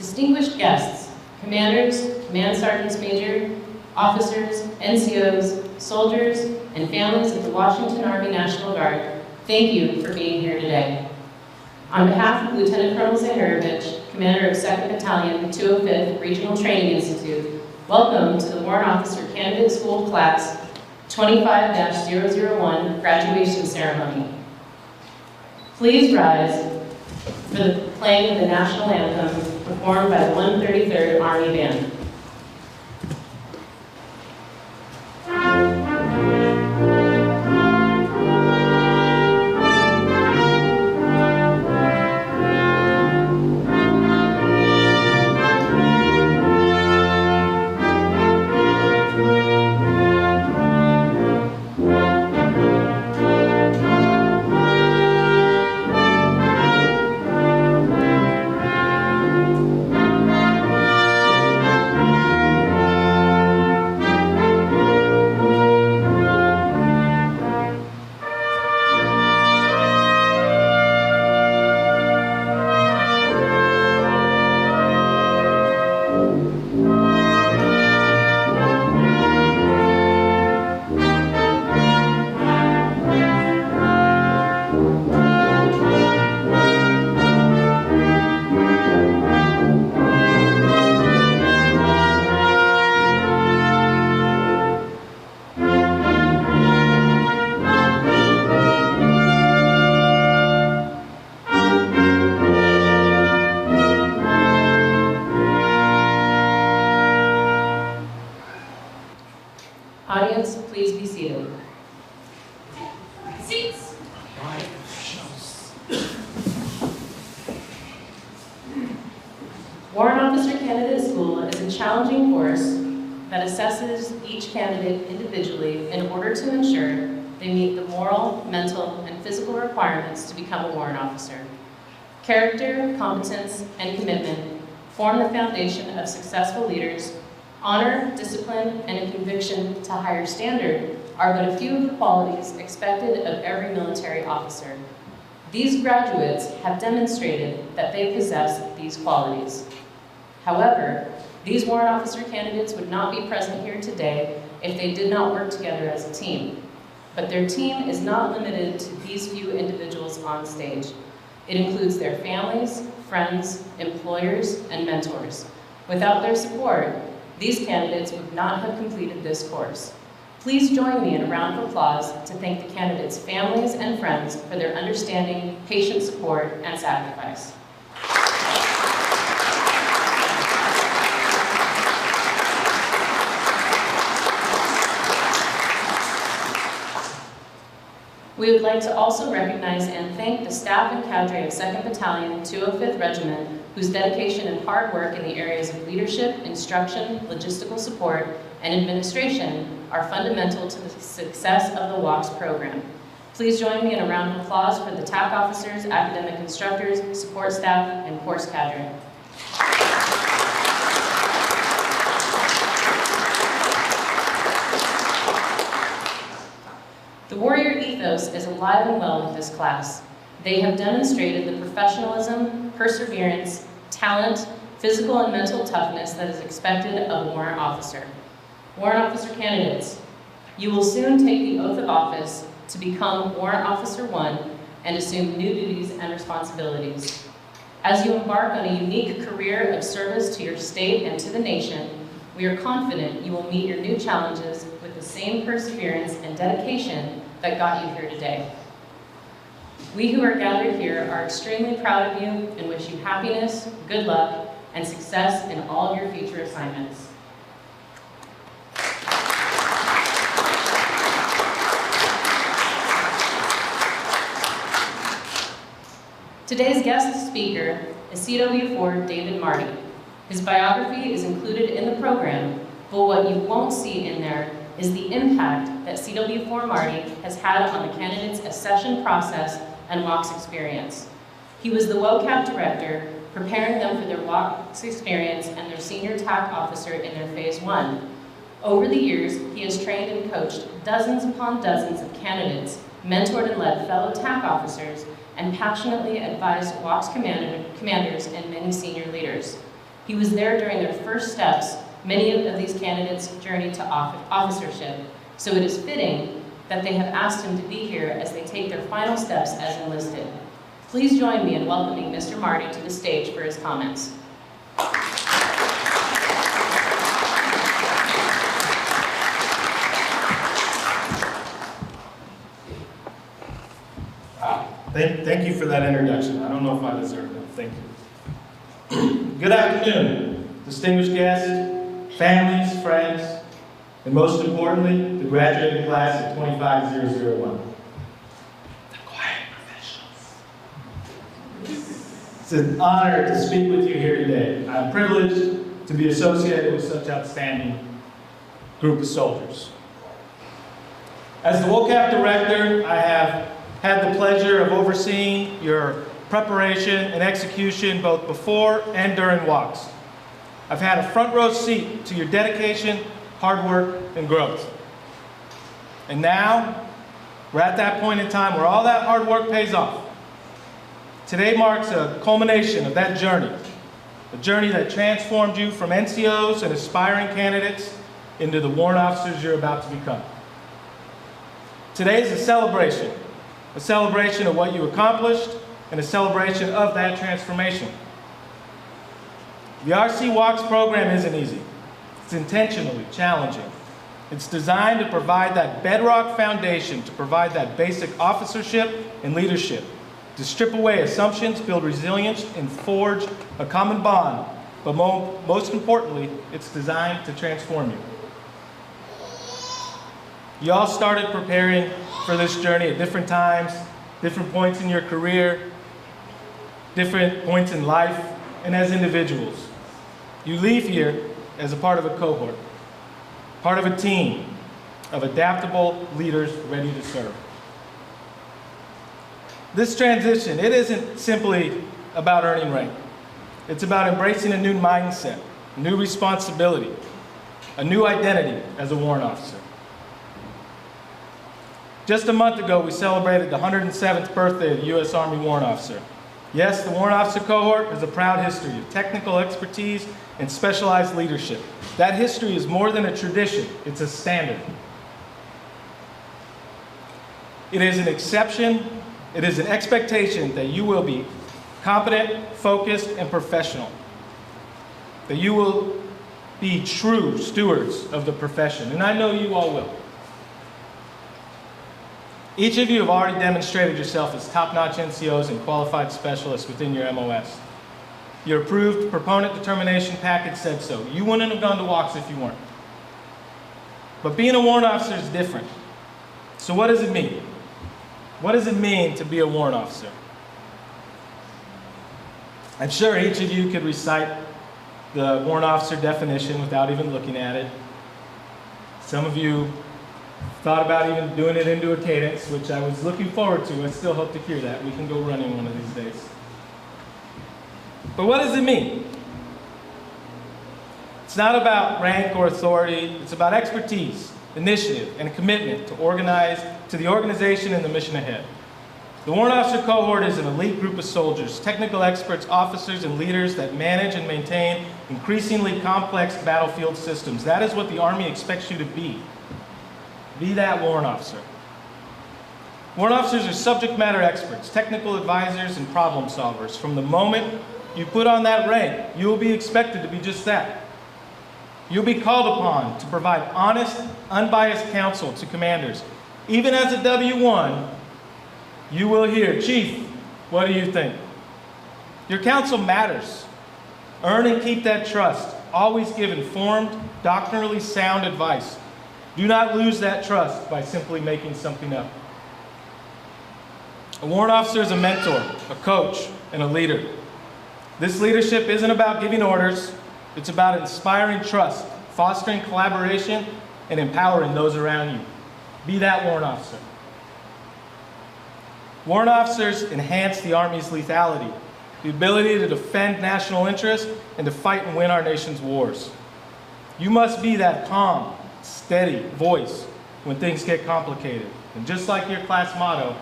distinguished guests, commanders, command sergeants major, officers, NCOs, soldiers, and families of the Washington Army National Guard, thank you for being here today. On behalf of Lieutenant Colonel Zaharovich, Commander of 2nd Battalion, 205th Regional Training Institute, welcome to the Warrant Officer Candidate School Class 25-001 Graduation Ceremony. Please rise for the playing of the National Anthem performed by the 133rd Army Band. Audience, please be seated. Seats. Warrant Officer Candidate School is a challenging course that assesses each candidate individually in order to ensure they meet the moral, mental, and physical requirements to become a warrant officer. Character, competence, and commitment form the foundation of successful leaders. Honor, discipline, and a conviction to higher standard are but a few of the qualities expected of every military officer. These graduates have demonstrated that they possess these qualities. However, these warrant officer candidates would not be present here today if they did not work together as a team. But their team is not limited to these few individuals on stage. It includes their families, friends, employers, and mentors. Without their support, these candidates would not have completed this course. Please join me in a round of applause to thank the candidates' families and friends for their understanding, patient support, and sacrifice. We would like to also recognize and thank the staff and cadre of 2nd Battalion, 205th Regiment, whose dedication and hard work in the areas of leadership, instruction, logistical support, and administration are fundamental to the success of the WOCS program. Please join me in a round of applause for the TAC officers, academic instructors, support staff, and course cadre. The warrior ethos is alive and well with this class. They have demonstrated the professionalism, perseverance, talent, physical and mental toughness that is expected of a warrant officer. Warrant officer candidates, you will soon take the oath of office to become Warrant Officer 1 and assume new duties and responsibilities. As you embark on a unique career of service to your state and to the nation, we are confident you will meet your new challenges with the same perseverance and dedication that got you here today. We who are gathered here are extremely proud of you and wish you happiness, good luck, and success in all of your future assignments. Today's guest speaker is CW4 David Marty. His biography is included in the program, but what you won't see in there is the impact that CW4 Marty has had on the candidate's accession process and WOCS experience. He was the WOCAP director, preparing them for their WOCS experience and their senior TAC officer in their Phase 1. Over the years, he has trained and coached dozens upon dozens of candidates, mentored and led fellow TAC officers, and passionately advised WOCS commanders and many senior leaders. He was there during their first steps, many of these candidates' journey to officership, so it is fitting that they have asked him to be here as they take their final steps as enlisted. Please join me in welcoming Mr. Marty to the stage for his comments. Thank you for that introduction. I don't know if I deserve it. Thank you. Good afternoon, distinguished guests, families, friends, and most importantly, the graduating class of 25001. The quiet professionals. It's an honor to speak with you here today. I'm privileged to be associated with such outstanding group of soldiers. As the WOCS director, I have had the pleasure of overseeing your preparation and execution both before and during WOCS. I've had a front row seat to your dedication, hard work, and growth. And now, we're at that point in time where all that hard work pays off. Today marks a culmination of that journey, a journey that transformed you from NCOs and aspiring candidates into the warrant officers you're about to become. Today is a celebration of what you accomplished, and a celebration of that transformation. The RC WOCS program isn't easy. It's intentionally challenging. It's designed to provide that bedrock foundation, to provide that basic officership and leadership, to strip away assumptions, build resilience, and forge a common bond. But most importantly, it's designed to transform you. You all started preparing for this journey at different times, different points in your career, different points in life, and as individuals. You leave here as a part of a cohort, part of a team of adaptable leaders ready to serve. This transition, it isn't simply about earning rank. It's about embracing a new mindset, new responsibility, a new identity as a warrant officer. Just a month ago, we celebrated the 107th birthday of the U.S. Army Warrant Officer. Yes, the Warrant Officer cohort has a proud history of technical expertise and specialized leadership. That history is more than a tradition, it's a standard. It is an exception, it is an expectation that you will be competent, focused, and professional. That you will be true stewards of the profession, and I know you all will. Each of you have already demonstrated yourself as top-notch NCOs and qualified specialists within your MOS. Your approved proponent determination package said so. You wouldn't have gone to WOCS if you weren't. But being a warrant officer is different. So what does it mean? What does it mean to be a warrant officer? I'm sure each of you could recite the warrant officer definition without even looking at it. Some of you thought about even doing it into a cadence, which I was looking forward to. I still hope to hear that. We can go running one of these days. But what does it mean? It's not about rank or authority. It's about expertise, initiative, and commitment to the organization and the mission ahead. The Warrant Officer cohort is an elite group of soldiers, technical experts, officers, and leaders that manage and maintain increasingly complex battlefield systems. That is what the Army expects you to be. Be that warrant officer. Warrant officers are subject matter experts, technical advisors, and problem solvers. From the moment you put on that rank, you will be expected to be just that. You'll be called upon to provide honest, unbiased counsel to commanders. Even as a W-1, you will hear, "Chief, what do you think?" Your counsel matters. Earn and keep that trust. Always give informed, doctrinally sound advice. Do not lose that trust by simply making something up. A warrant officer is a mentor, a coach, and a leader. This leadership isn't about giving orders. It's about inspiring trust, fostering collaboration, and empowering those around you. Be that warrant officer. Warrant officers enhance the Army's lethality, the ability to defend national interests and to fight and win our nation's wars. You must be that calm, steady voice when things get complicated. And just like your class motto,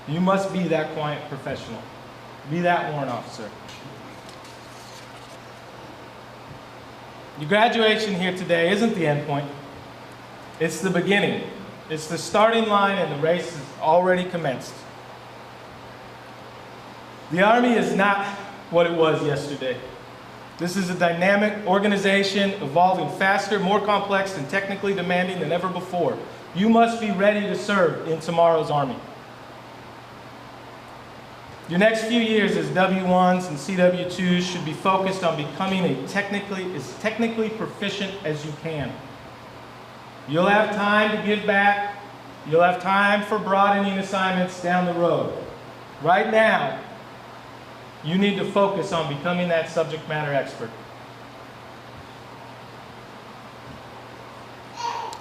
you must be that quiet professional. Be that warrant officer. Your graduation here today isn't the end point. It's the beginning. It's the starting line, and the race has already commenced. The Army is not what it was yesterday. This is a dynamic organization evolving faster, more complex, and technically demanding than ever before. You must be ready to serve in tomorrow's Army. Your next few years as W1s and CW2s should be focused on becoming as technically proficient as you can. You'll have time to give back. You'll have time for broadening assignments down the road. Right now, you need to focus on becoming that subject matter expert.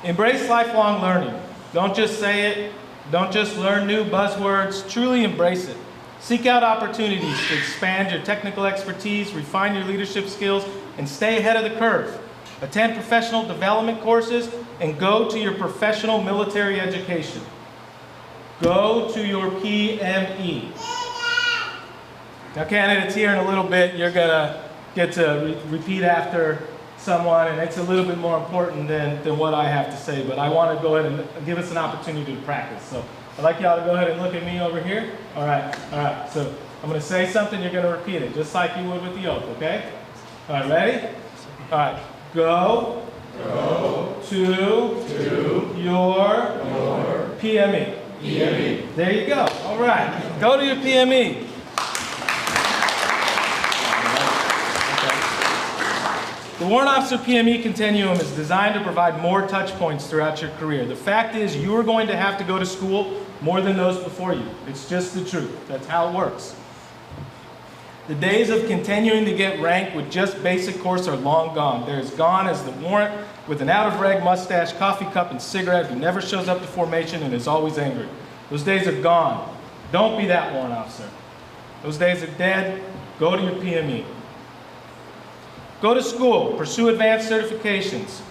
Embrace lifelong learning. Don't just say it. Don't just learn new buzzwords. Truly embrace it. Seek out opportunities to expand your technical expertise, refine your leadership skills, and stay ahead of the curve. Attend professional development courses and go to your professional military education. Go to your PME. Now, candidates, here in a little bit, you're going to get to repeat after someone, and it's a little bit more important than what I have to say, but I want to go ahead and give us an opportunity to practice. So I'd like y'all to go ahead and look at me over here. All right. So I'm going to say something, you're going to repeat it, just like you would with the oath, okay? All right, ready? All right. Go to your PME. There you go. All right. Go to your PME. The Warrant Officer PME Continuum is designed to provide more touch points throughout your career. The fact is, you are going to have to go to school more than those before you. It's just the truth. That's how it works. The days of continuing to get rank with just basic course are long gone. They're as gone as the warrant with an out-of-reg mustache, coffee cup, and cigarette who never shows up to formation and is always angry. Those days are gone. Don't be that warrant officer. Those days are dead. Go to your PME. Go to school, pursue advanced certifications,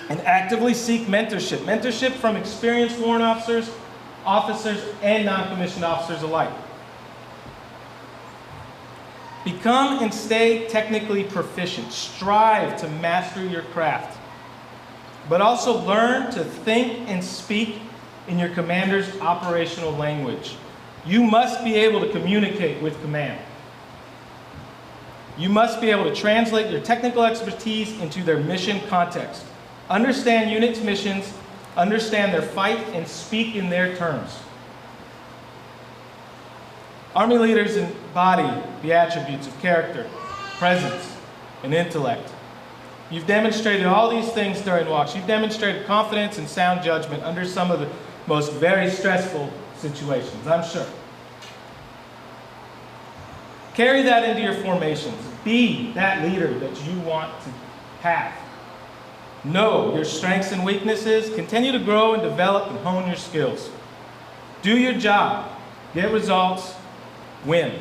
and actively seek mentorship. Mentorship from experienced warrant officers, and non-commissioned officers alike. Become and stay technically proficient. Strive to master your craft. But also learn to think and speak in your commander's operational language. You must be able to communicate with command. You must be able to translate your technical expertise into their mission context. Understand units' missions, understand their fight, and speak in their terms. Army leaders embody the attributes of character, presence, and intellect. You've demonstrated all these things during WOCS. You've demonstrated confidence and sound judgment under some of the most very stressful situations, I'm sure. Carry that into your formations. Be that leader that you want to have. Know your strengths and weaknesses. Continue to grow and develop and hone your skills. Do your job. Get results. Win.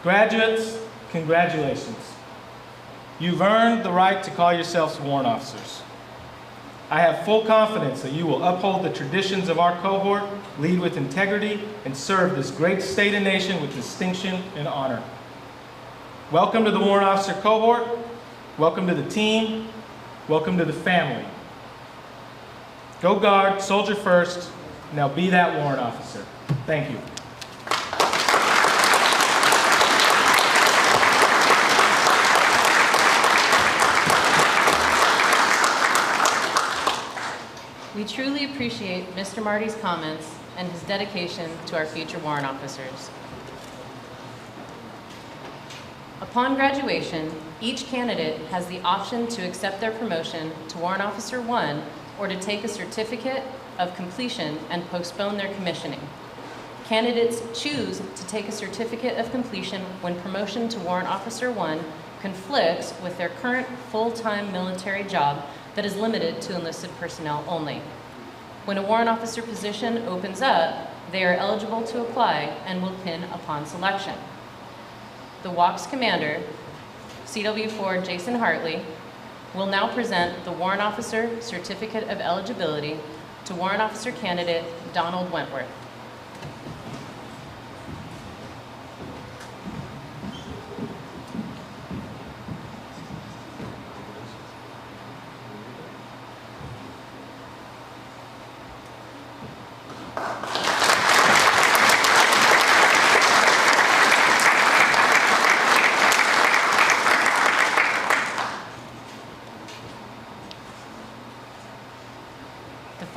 Graduates, congratulations. You've earned the right to call yourselves warrant officers. I have full confidence that you will uphold the traditions of our cohort, lead with integrity, and serve this great state and nation with distinction and honor. Welcome to the Warrant Officer cohort. Welcome to the team. Welcome to the family. Go guard, soldier first. Now be that warrant officer. Thank you. We truly appreciate Mr. Marty's comments and his dedication to our future warrant officers. Upon graduation, each candidate has the option to accept their promotion to Warrant Officer 1 or to take a certificate of completion and postpone their commissioning. Candidates choose to take a certificate of completion when promotion to Warrant Officer 1 conflicts with their current full-time military job that is limited to enlisted personnel only. When a warrant officer position opens up, they are eligible to apply and will pin upon selection. The WOCS commander, CW4 Jason Hartley, will now present the Warrant Officer Certificate of Eligibility to Warrant Officer candidate Donald Wentworth.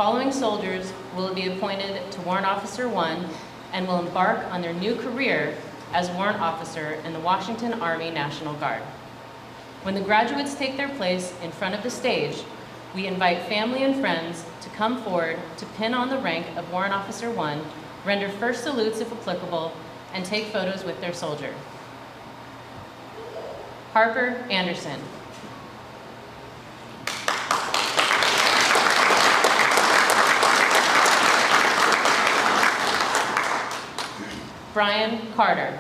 following soldiers will be appointed to Warrant Officer 1 and will embark on their new career as Warrant Officer in the Washington Army National Guard. When the graduates take their place in front of the stage, we invite family and friends to come forward to pin on the rank of Warrant Officer 1, render first salutes if applicable, and take photos with their soldier. Harper Anderson. Brian Carter.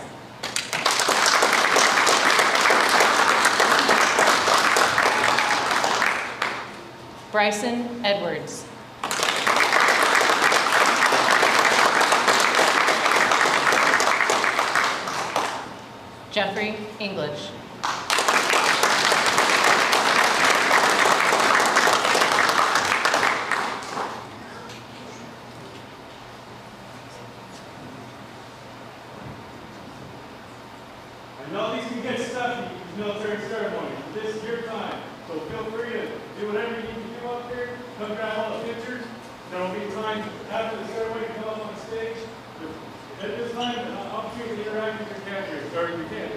Bryson Edwards. Jeffrey English. I know these can get stuffy, these military ceremonies, but this is your time, so feel free to do whatever you need to do up there. Come grab all the pictures. There will be time after the ceremony to come up on the stage. At this time, I'll keep you interacting with your captors, or you can.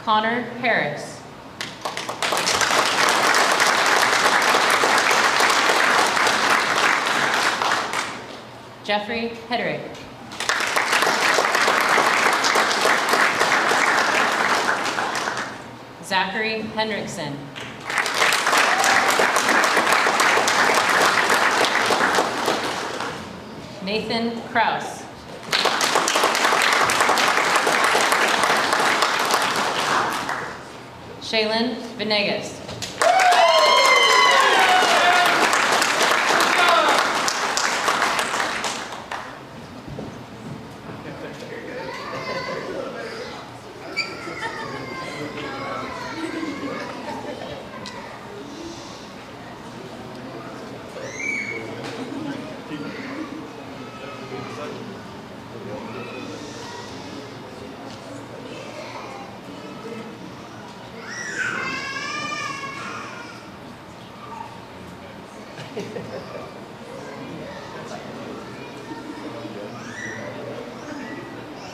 Connor Harris. Jeffrey Hedrick. Zachary Hendrickson. Nathan Kraus. Shaylin Venegas.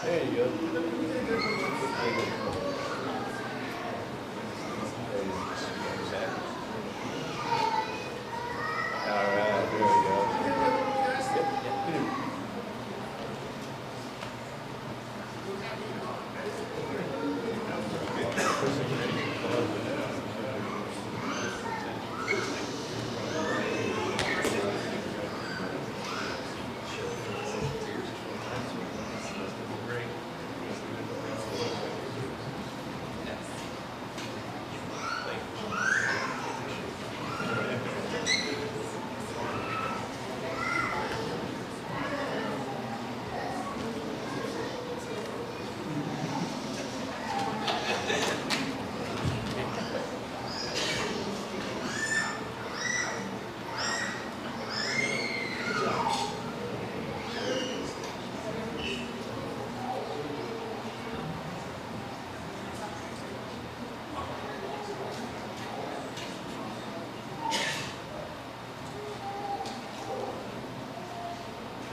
There you go. All right, there we go.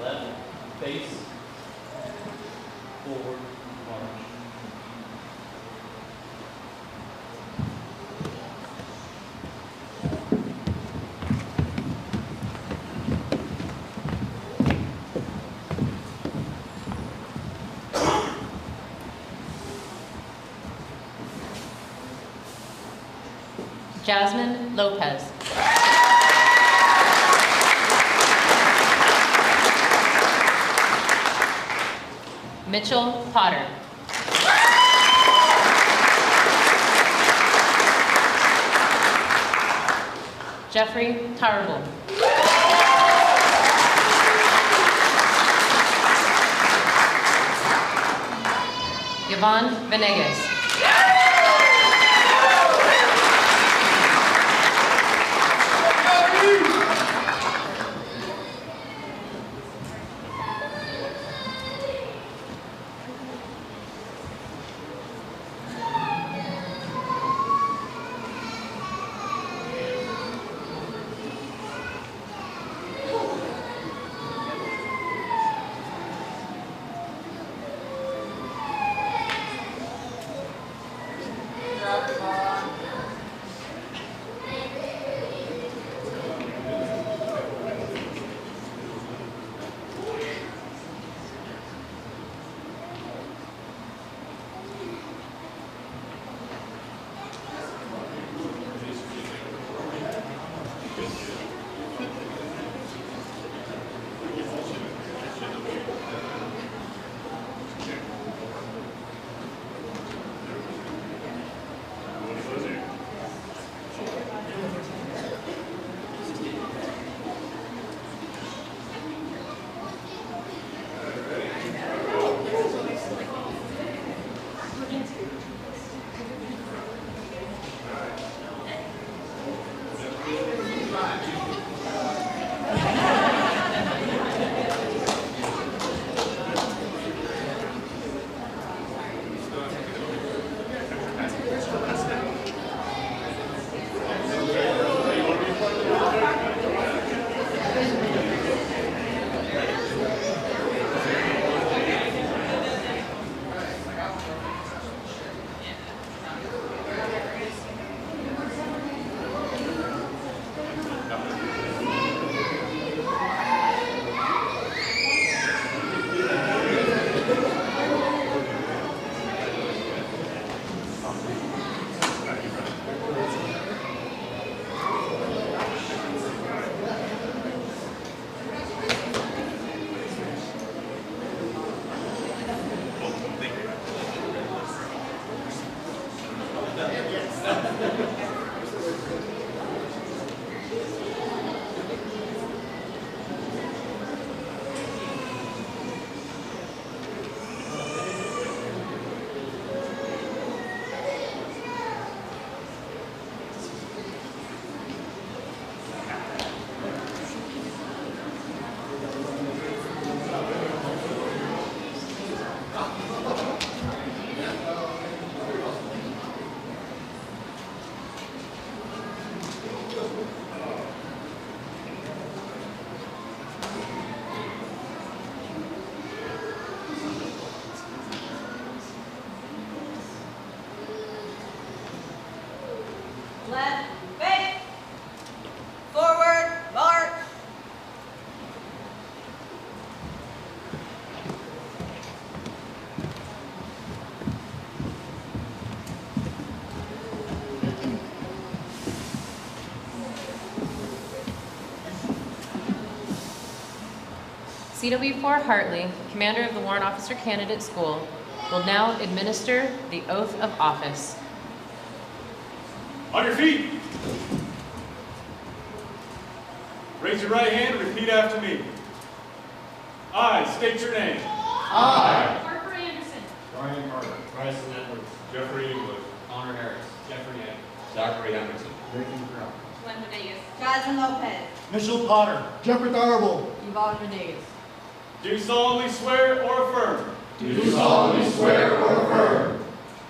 Left, face, forward, march. Jasmine Lopez. Mitchell Potter. Jeffrey Tarble. Yvonne Venegas. Left, face, forward, march. CW4 Hartley, commander of the Warrant Officer Candidate School, will now administer the oath of office. On your feet. Raise your right hand and repeat after me. I state your name. I, Harper Anderson. Brian Carter, Bryson Edwards. Jeffrey English. Connor Harris, Jeffrey Yang, Zachary Henderson. Glenn Venegas. Jasmine Lopez. Mitchell Potter. Jeffrey Tarble. Yvonne Venegas. Do solemnly swear or affirm Do solemnly swear or affirm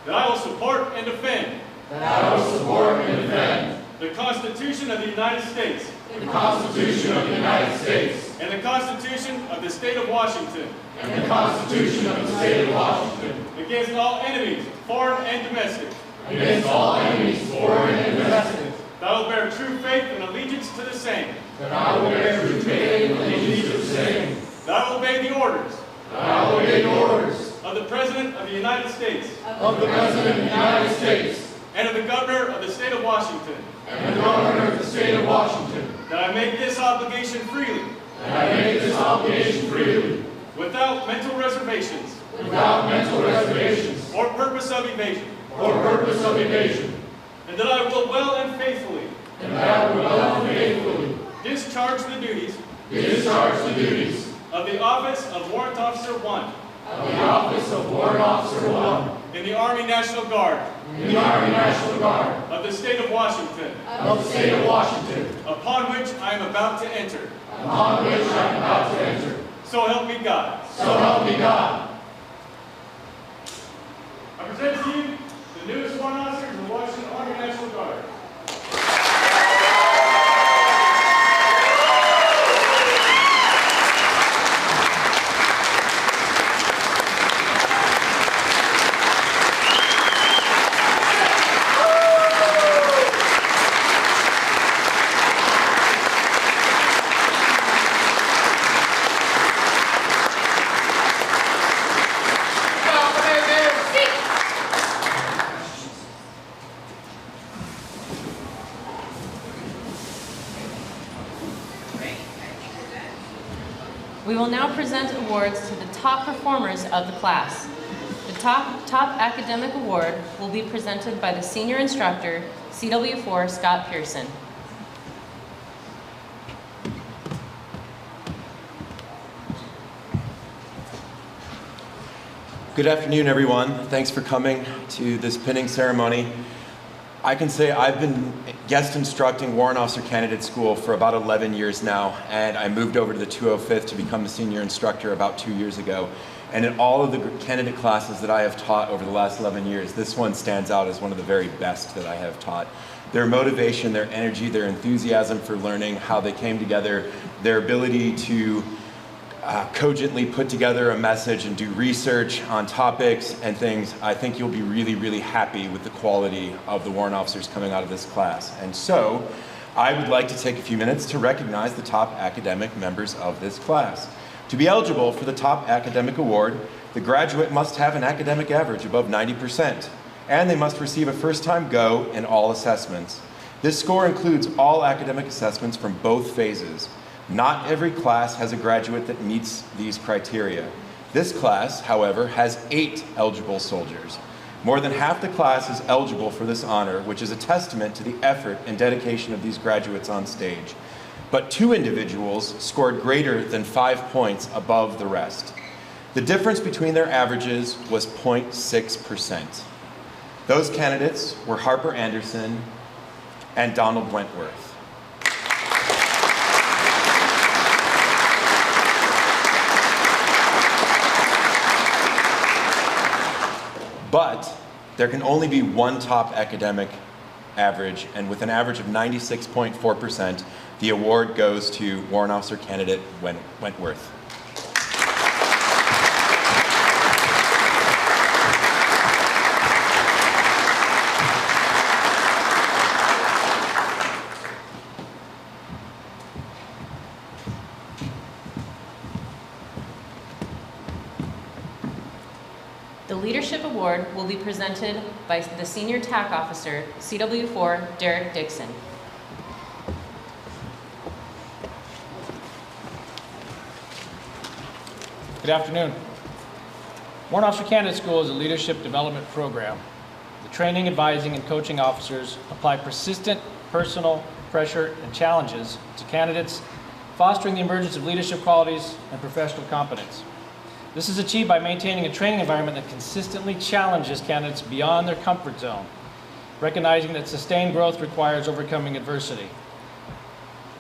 that I will support and defend that I will support and defend the Constitution of the United States the Constitution of the United States, and the Constitution of the State of Washington, and the Constitution of the State of Washington, against all enemies, foreign and domestic, against all enemies, foreign and domestic, that I will bear true faith and allegiance to the same, that I will bear true faith and allegiance to the same, that I will obey the orders that I will obey the orders of the President of the United States of the President of the United States and of the Governor of the State of Washington, and the Governor of the State of Washington, that I make this obligation freely, that I make this obligation freely, without mental reservations without mental reservations or purpose of evasion, or purpose of evasion, and that I will well and faithfully and that I will well and faithfully discharge the duties discharge the duties of the Office of Warrant Officer 1 of the Office of Warrant Officer 1 in the Army National Guard in the Army National Guard of the State of Washington, of the State of Washington, upon which I am about to enter. upon which I am about to enter. So help me God. So help me God. I present to you the newest warrant officers of the Washington Army National Guard. We will now present awards to the top performers of the class. The top academic award will be presented by the senior instructor, CW4 Scott Pierson. Good afternoon, everyone. Thanks for coming to this pinning ceremony. I can say I've been guest instructing Warrant Officer Candidate School for about 11 years now, and I moved over to the 205th to become the senior instructor about 2 years ago. And in all of the candidate classes that I have taught over the last 11 years, this one stands out as one of the very best that I have taught. Their motivation, their energy, their enthusiasm for learning, how they came together, their ability to cogently put together a message and do research on topics and things. I think you'll be really, really happy with the quality of the warrant officers coming out of this class. And so I would like to take a few minutes to recognize the top academic members of this class. To be eligible for the top academic award, the graduate must have an academic average above 90%, and they must receive a first-time go in all assessments. This score includes all academic assessments from both phases. Not every class has a graduate that meets these criteria. This class, however, has 8 eligible soldiers. More than half the class is eligible for this honor, which is a testament to the effort and dedication of these graduates on stage. But 2 individuals scored greater than 5 points above the rest. The difference between their averages was 0.6%. Those candidates were Harper Anderson and Donald Wentworth. But there can only be one top academic average, and with an average of 96.4%, the award goes to Warrant Officer Candidate Wentworth. The Leadership Award will be presented by the Senior TAC Officer, CW4 Derek Dixon. Good afternoon. Warrant Officer Candidate School is a leadership development program. The training, advising, and coaching officers apply persistent personal pressure and challenges to candidates, fostering the emergence of leadership qualities and professional competence. This is achieved by maintaining a training environment that consistently challenges candidates beyond their comfort zone, recognizing that sustained growth requires overcoming adversity.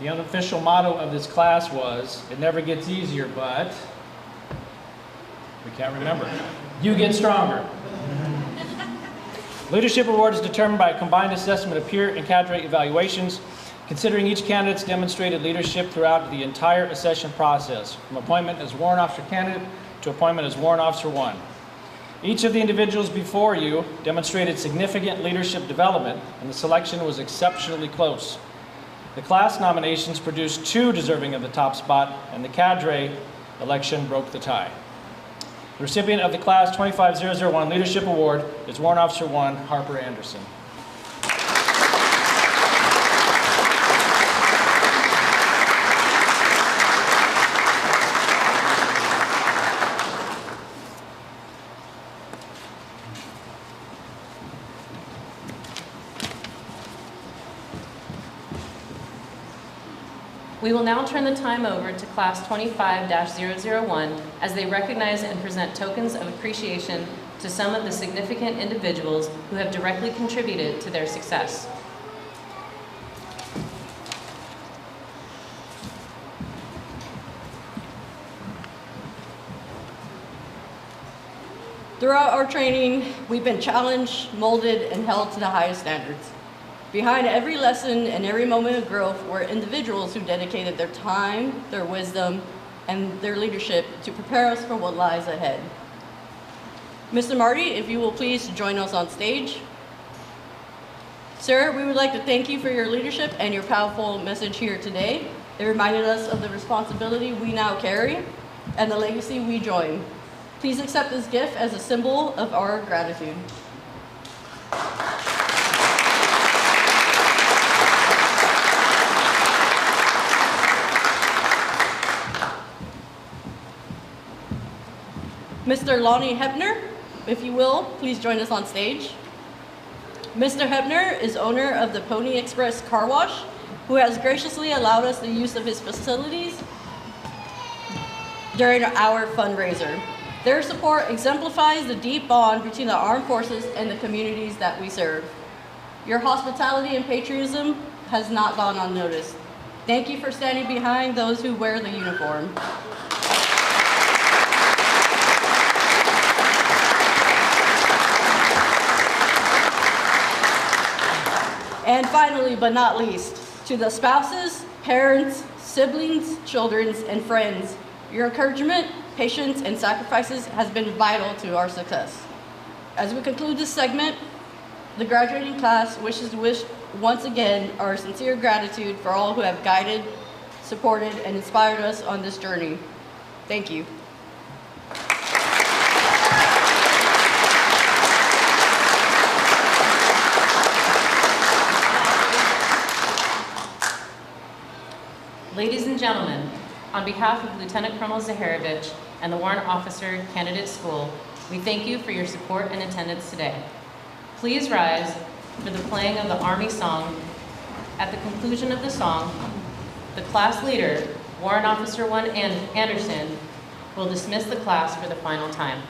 The unofficial motto of this class was, "It never gets easier, but..." We can't remember. "You get stronger." Leadership Award is determined by a combined assessment of peer and cadre evaluations. Considering each candidate's demonstrated leadership throughout the entire accession process, from appointment as Warrant Officer candidate to appointment as Warrant Officer 1. Each of the individuals before you demonstrated significant leadership development, and the selection was exceptionally close. The class nominations produced 2 deserving of the top spot, and the cadre election broke the tie. The recipient of the Class 25001 Leadership Award is Warrant Officer 1, Harper Anderson. We will now turn the time over to Class 25-001 as they recognize and present tokens of appreciation to some of the significant individuals who have directly contributed to their success. Throughout our training, we've been challenged, molded, and held to the highest standards. Behind every lesson and every moment of growth were individuals who dedicated their time, their wisdom, and their leadership to prepare us for what lies ahead. Mr. Marty, if you will please join us on stage. Sir, we would like to thank you for your leadership and your powerful message here today. It reminded us of the responsibility we now carry and the legacy we join. Please accept this gift as a symbol of our gratitude. Mr. Lonnie Hepner, if you will, please join us on stage. Mr. Hepner is owner of the Pony Express Car Wash, who has graciously allowed us the use of his facilities during our fundraiser. Their support exemplifies the deep bond between the armed forces and the communities that we serve. Your hospitality and patriotism has not gone unnoticed. Thank you for standing behind those who wear the uniform. And finally, but not least, to the spouses, parents, siblings, children, and friends, your encouragement, patience, and sacrifices has been vital to our success. As we conclude this segment, the graduating class wishes to wish once again our sincere gratitude for all who have guided, supported, and inspired us on this journey. Thank you. Ladies and gentlemen, on behalf of Lieutenant Colonel Zaharovich and the Warrant Officer Candidate School, we thank you for your support and attendance today. Please rise for the playing of the Army song. At the conclusion of the song, the class leader, Warrant Officer 1 Anderson, will dismiss the class for the final time.